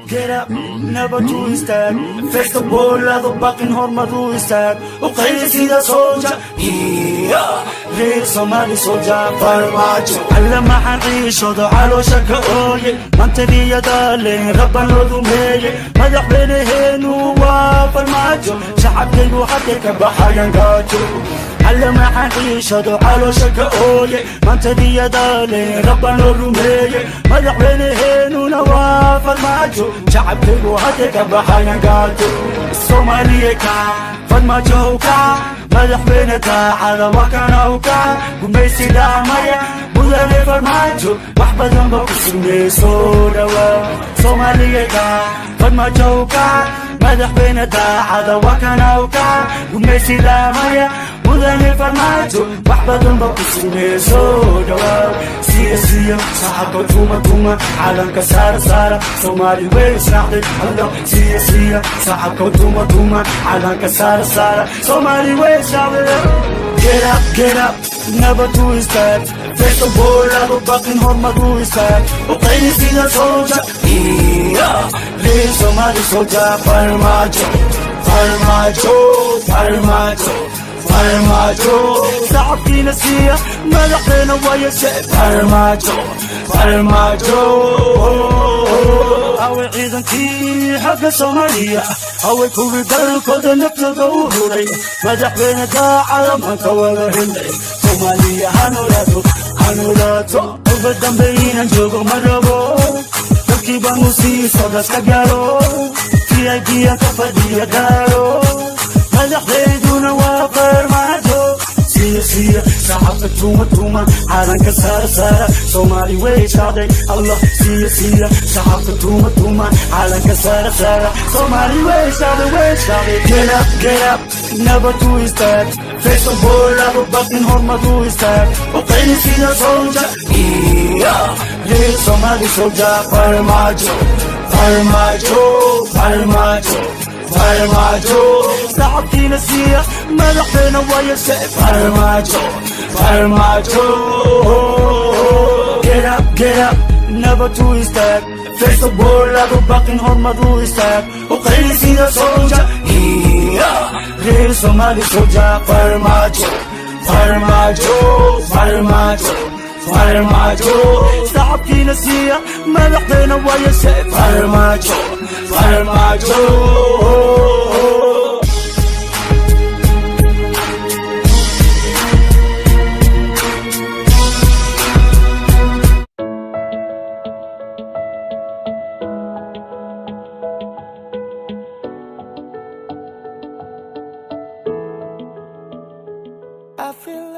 get up, never to step. Face the wall, lado bakin hormar u istaag. وقيل سيدا soldier, yeah. غير Somali soldier, farmaajo. alla maxaan ciishoodo caloosha ka ooye. mantadii yadaaleen rabban loo dumeeye. madaxweynaheenu waa farmaajo. shacabkaygu hadday ka baxayaan gaajo. alla maxaan ciishoodo caloosha ka ooye. mantadii yadaaleen rabban loo dumeeye. madaxweynaheenuna waa farmaajo. shacabkaygu hadday ka baxayaan gaajo. Soomaaliya ka farmaajo ka madaxweyne daacada waa kana u ka gumaysi dhaamaya mudane farmaajo wax badan ba ku sameeyay soo dhawaa Soomaaliya ka farmaajo ka madaxweyne daacada waa kana u ka gumaysi dhaamaya mudane farmaajo wax badan ba ku sameeyay soo dhawaa siyaasiya saxabka tuma calanka saara Soomaali way saxday Allah siyaasiya saxabka tuma calanka saara Soomaali way Get up, never to step. Face the wall, lado bakin hormar u istaag. وقيل سيدا soldier, yeah. غير Somali soldier, farmaajo. shacabkiina siiya madaxdeena wayase farmaajo away ciidankii xagga Soomaaliya away kuwii dalkooda naftooda u huray madaxweyne daacada maanta wada helay Soomaaliya hanulaato uga dambeeyaan joogo ma rabo dadkii baan u sii socdas ka gaaro TID-yan ka fadhiya gaaro madaxweynuna waa farmaajo siyaasiya shacabka tuma calanka saara Soomaali way shacday Allah siyaasiya shacabka tuma calanka saara Soomaali way shacday get up never to step face the wall lado bakin hormar u istaag وقيل سيدا soldier yeah غير Somali soldier farmaajo shacabkiina siiya madaxdeena wayase farmaajo get up never to step face the wall lado bakin hormar u istaag وقيل سيدا soldier yeah غير Somali soldier farmaajo shacabkiina siiya madaxdeena wayase farmaajo I feel